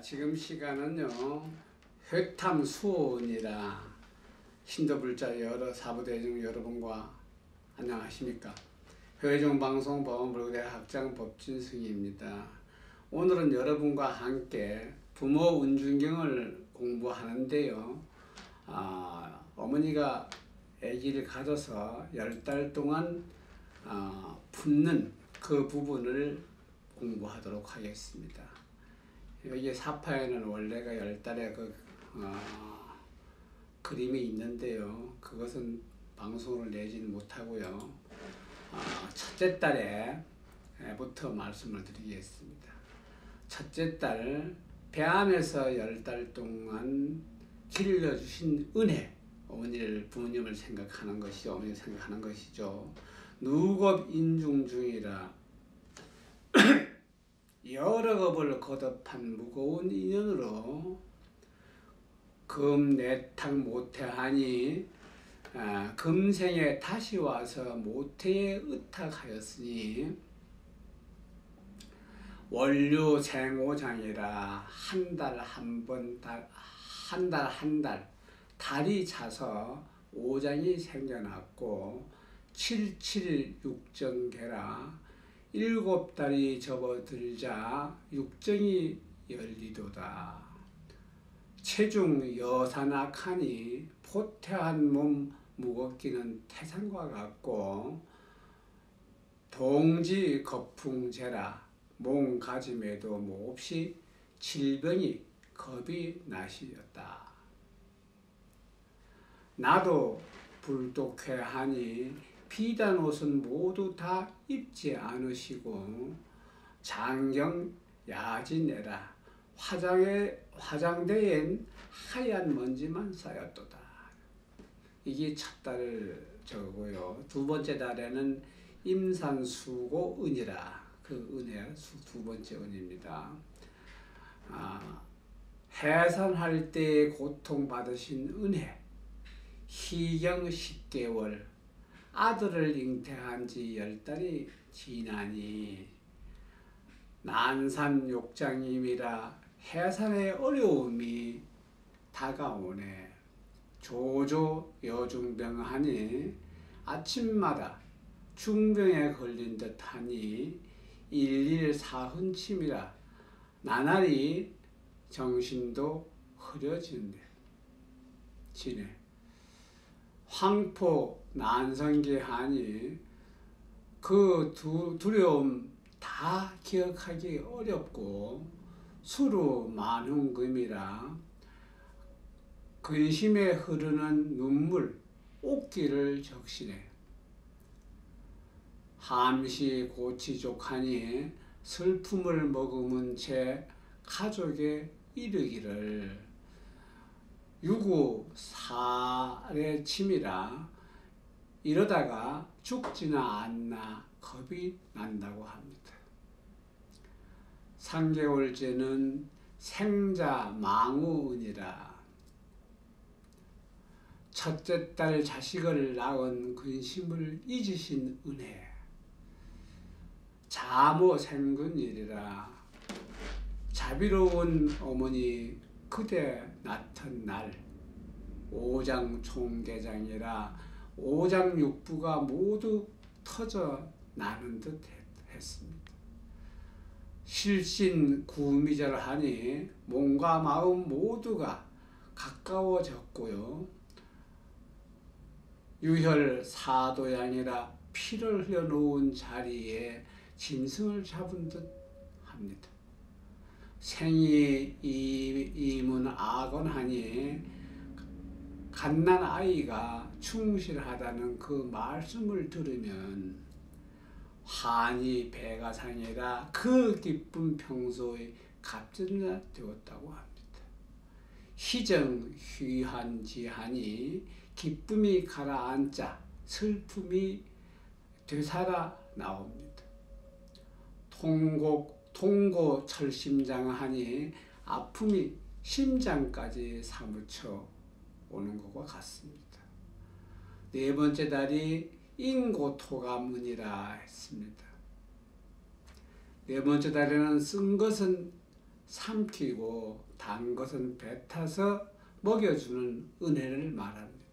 지금 시간은요 회탐수원이라 신도불자 여러 사부대중 여러분과 안녕하십니까. 회종방송 법원불구대 학장 법진승입니다. 오늘은 여러분과 함께 부모 운중경을 공부하는데요. 어머니가 아기를 가져서 10달 동안 품는 그 부분을 공부하도록 하겠습니다. 여기 사파에는 원래가 10달의 그림이 있는데요. 그것은 방송을 내지는 못하고요. 첫째 달에부터 말씀을 드리겠습니다. 첫째 달, 배 안에서 10달 동안 길러주신 은혜, 부모님을 생각하는 것이 어머니를 생각하는 것이죠. 누겁 인중 중이라 여러 겁을 거듭한 무거운 인연으로 금내탁 모태하니 금생에 다시 와서 모태에 의탁하였으니 원류 생오장이라 한 달 한 달 달이 차서 오장이 생겨났고 77육정계라 7달이 접어들자 육정이 열리도다. 체중 여산악하니 포태한 몸 무겁기는 태산과 같고 동지 거풍제라 몸가짐에도 몹시 질병이 겁이 나시었다. 나도 불독회하니 비단 옷은 모두 다 입지 않으시고 장경 야진내라 화장대엔 하얀 먼지만 쌓였도다. 이게 첫 달 저거고요. 두 번째 달에는 임산수고 은이라 그 은혜 두 번째 은입니다. 해산할 때 고통받으신 은혜 희경 10개월 아들을 잉태한 지 10달이 지나니 난산욕장임이라 해산의 어려움이 다가오네. 조조 여중병하니 아침마다 중병에 걸린 듯하니 일일 사흔침이라 나날이 정신도 흐려지네. 황포 난성기하니 그 두려움 다 기억하기 어렵고 수루 만흉금이라 근심에 흐르는 눈물 옥기를 적시네. 함시 고치족하니 슬픔을 머금은 채 가족에 이르기를 유구살의 침이라 이러다가 죽지나 않나 겁이 난다고 합니다. 3개월째는 생자 망우은이라 첫째 딸 자식을 낳은 근심을 잊으신 은혜 자모 생근일이라 자비로운 어머니 그대 낳던 날 오장 총계장이라 오장육부가 모두 터져 나는 듯 했습니다. 실신 구미절하니 몸과 마음 모두가 가까워졌고요. 유혈 사도양이라 피를 흘려놓은 자리에 짐승을 잡은 듯 합니다. 생이 이문 아건하니 갓난 아이가 충실하다는 그 말씀을 들으면 환히 배가 상해라 그 기쁨 평소에 값진나 되었다고 합니다. 희정 휘한지하니 기쁨이 가라앉자 슬픔이 되살아 나옵니다. 통고 철심장하니 아픔이 심장까지 사무쳐 오는 것과 같습니다. 네 번째 달이 인고토가문이라 했습니다. 네 번째 달에는 쓴 것은 삼키고 단 것은 뱉어서 먹여주는 은혜를 말합니다.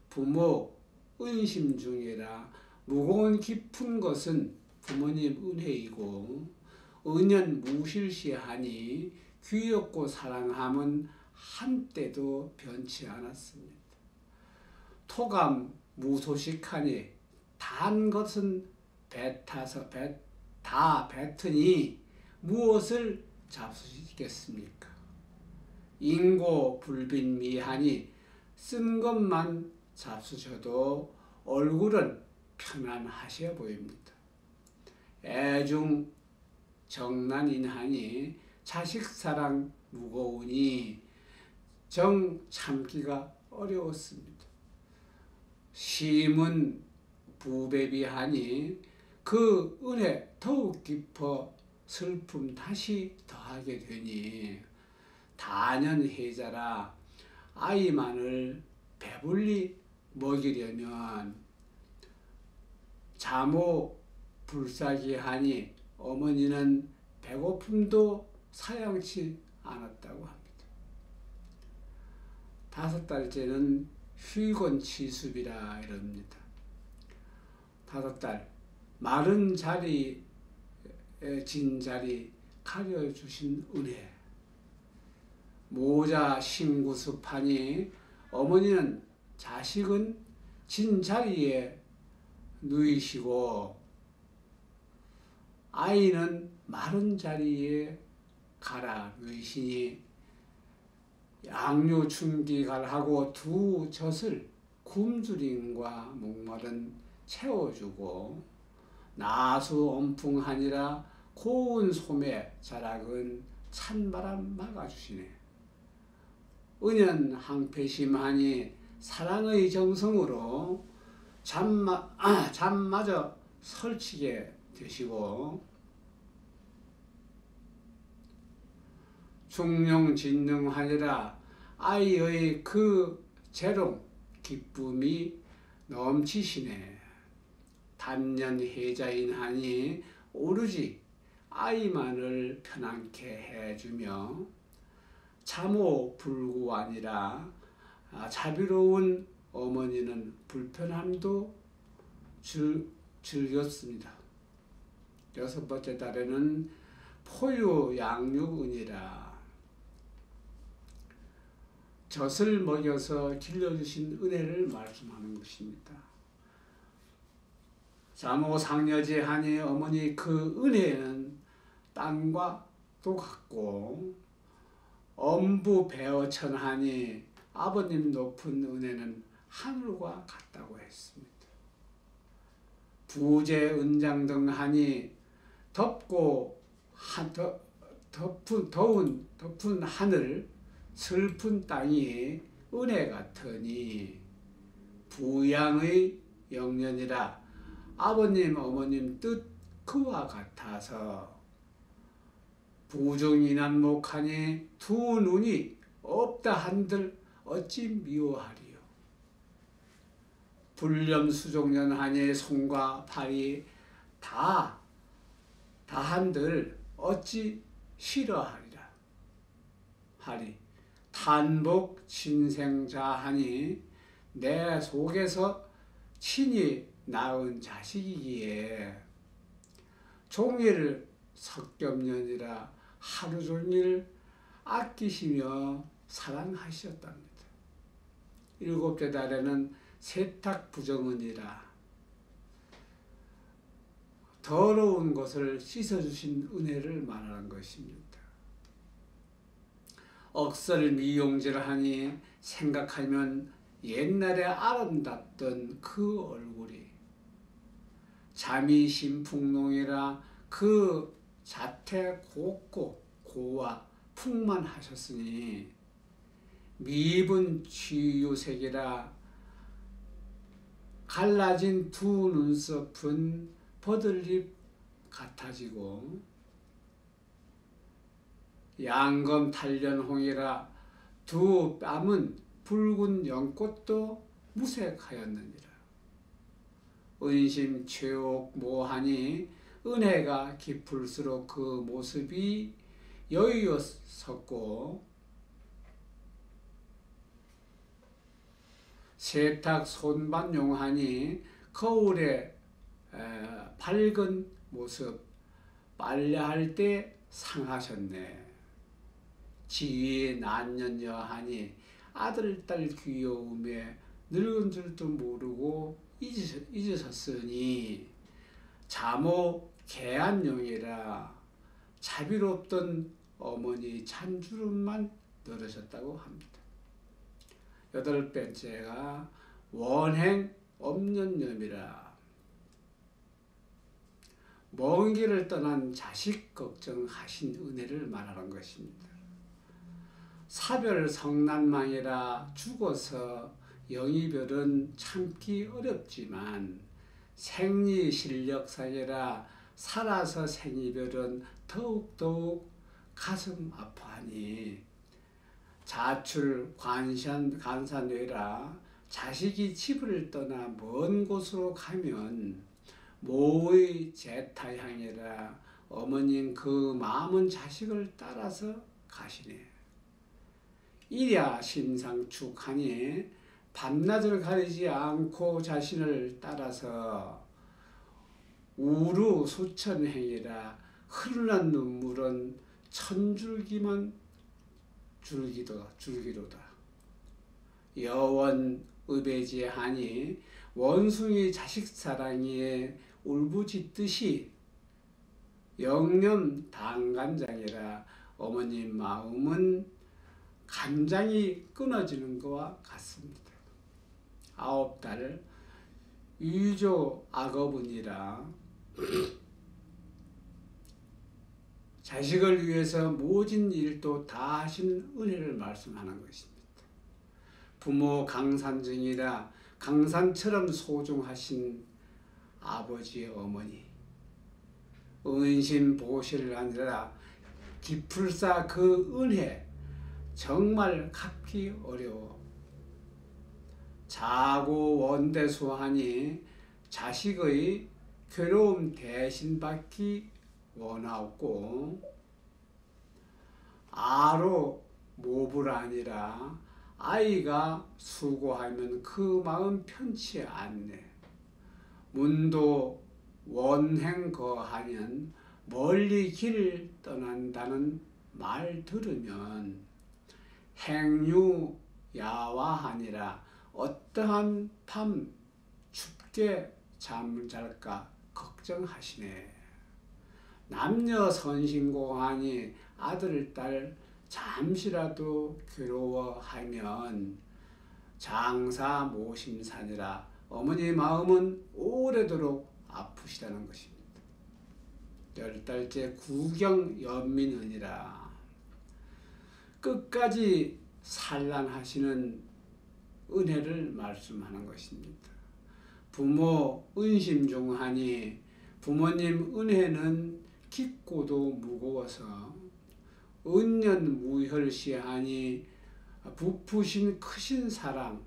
부모 은심 중이라 무거운 깊은 것은 부모님 은혜이고 은연 무실시하니 귀엽고 사랑함은 한때도 변치 않았습니다. 토감 무소식하니 단 것은 다 뱉으니 무엇을 잡수시겠습니까? 인고 불빈미하니 쓴 것만 잡수셔도 얼굴은 편안하셔 보입니다. 애중 정난인하니 자식사랑 무거우니 정 참기가 어려웠습니다. 심은 부배비하니 그 은혜 더욱 깊어 슬픔 다시 더하게 되니 다년해자라 아이만을 배불리 먹이려면 자모 불사기하니 어머니는 배고픔도 사양치 않았다고 합니다. 5달째는 휘건치수비라 이럽니다. 5달 마른 자리 진 자리 가려주신 은혜. 모자 신구습하니 어머니는 자식은 진 자리에 누이시고 아이는 마른 자리에 가라 누이시니 양료 충기갈하고 두 젖을 굶주림과 목마른 채워주고 나수 엄풍하니라 고운 소매 자락은 찬바람 막아주시네. 은연 항폐심하니 사랑의 정성으로 잠마저 설치게 되시고 중용진능하니라 아이의 그 재롱 기쁨이 넘치시네. 단년해자인하니 오로지 아이만을 편안케 해주며 자모불구아니라 자비로운 어머니는 불편함도 즐겼습니다. 6번째 달에는 포유양육은이라 젖을 먹여서 길러주신 은혜를 말씀하는 것입니다. 자모상여제하니 어머니 그 은혜는 땅과 도 같고 엄부배어천하니 아버님 높은 은혜는 하늘과 같다고 했습니다. 부재은장등하니 덥고 덮은 하늘 슬픈 땅이 은혜 같으니 부양의 영년이라 아버님 어머님 뜻 그와 같아서 부중이난목하니 두 눈이 없다 한들 어찌 미워하리요. 불렴수종년하니 손과 발이 다한들 어찌 싫어하리라 하리. 탄복 친생자하니 내 속에서 친히 낳은 자식이기에 종일 석겹년이라 하루 종일 아끼시며 사랑하셨답니다. 7째 달에는 세탁부정은이라 더러운 것을 씻어주신 은혜를 말하는 것입니다. 억설 미용질하니 생각하면 옛날에 아름답던 그 얼굴이 잠이심풍농이라 그 자태 곱고 고와 풍만하셨으니 미분 취유색이라 갈라진 두 눈썹은 버들잎 같아지고 양검 탈련홍이라 두 뺨은 붉은 연꽃도 무색하였느니라. 은심 최옥 모하니 은혜가 깊을수록 그 모습이 여유였었고 세탁 손반용하니 거울에 밝은 모습 빨래할 때 상하셨네. 지위에 난년여하니 아들 딸 귀여움에 늙은 줄도 모르고 잊으셨으니 자모 개안용이라 자비롭던 어머니 잔주름만 늘으셨다고 합니다. 여덟 번째가 원행 없는념이라 먼 길을 떠난 자식 걱정하신 은혜를 말하는 것입니다. 사별 성난망이라 죽어서 영이별은 참기 어렵지만 생리 실력상이라 살아서 생이별은 더욱더욱 가슴 아파하니 자출 간산되라 자식이 집을 떠나 먼 곳으로 가면 모의 제타향이라 어머님 그 마음은 자식을 따라서 가시네. 이랴 심상축하니 밤낮을 가리지 않고 자신을 따라서 우루 수천행이라 흐르는 눈물은 천줄기만 줄기로다. 여원 의배제하니 원숭이 자식 사랑에 울부짖듯이 영념 당간장이라 어머님 마음은 간장이 끊어지는 것과 같습니다. 아홉 달 유조 악어분이라 자식을 위해서 모진 일도 다 하신 은혜를 말씀하는 것입니다. 부모 강산증이라 강산처럼 소중하신 아버지 어머니 은신 보시를 아니라 기풀사 그 은혜 정말 갚기 어려워. 자고 원대수하니 자식의 괴로움 대신 받기 원하옵고 아로 모부라 아니라 아이가 수고하면 그 마음 편치 않네. 문도 원행 거하면 멀리 길을 떠난다는 말 들으면 행유 야와하니라 어떠한 밤 춥게 잠을 잘까 걱정하시네. 남녀 선신고하니 아들 딸 잠시라도 괴로워하면 장사 모심산이라 어머니 마음은 오래도록 아프시다는 것입니다. 열 달째 구경 연민은이라 끝까지 산란하시는 은혜를 말씀하는 것입니다. 부모 은심중하니 부모님 은혜는 깊고도 무거워서 은연무혈시하니 부푸신 크신 사랑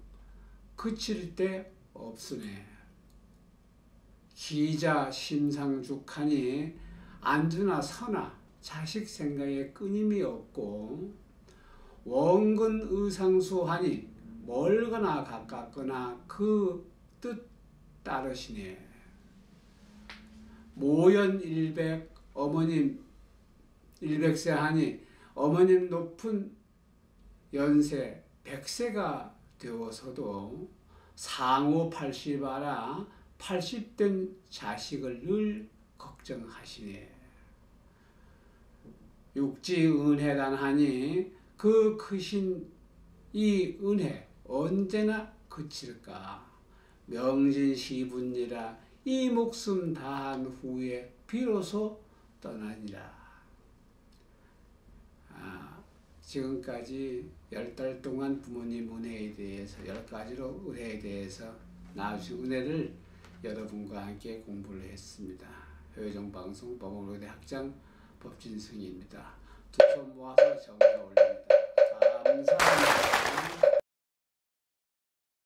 그칠 데 없으네. 기자 심상죽하니 안주나 서나 자식 생각에 끊임이 없고 원근 의상수하니 멀거나 가깝거나 그 뜻 따르시네. 모연 일백 어머님 일백세 하니 어머님 높은 연세 100세가 되어서도 상호 80아라 80된 자식을 늘 걱정하시네. 육지 은혜란 하니 그 크신 이 은혜 언제나 그칠까. 명진시분이라 이 목숨 다한 후에 비로소 떠나니라. 지금까지 10달 동안 부모님 은혜에 대해서 10가지로 은혜에 대해서 나주신 은혜를 여러분과 함께 공부를 했습니다. 효정방송 법원의대 학장 법진승입니다. 두 손 모아서 정에 올립니다. 감사합니다.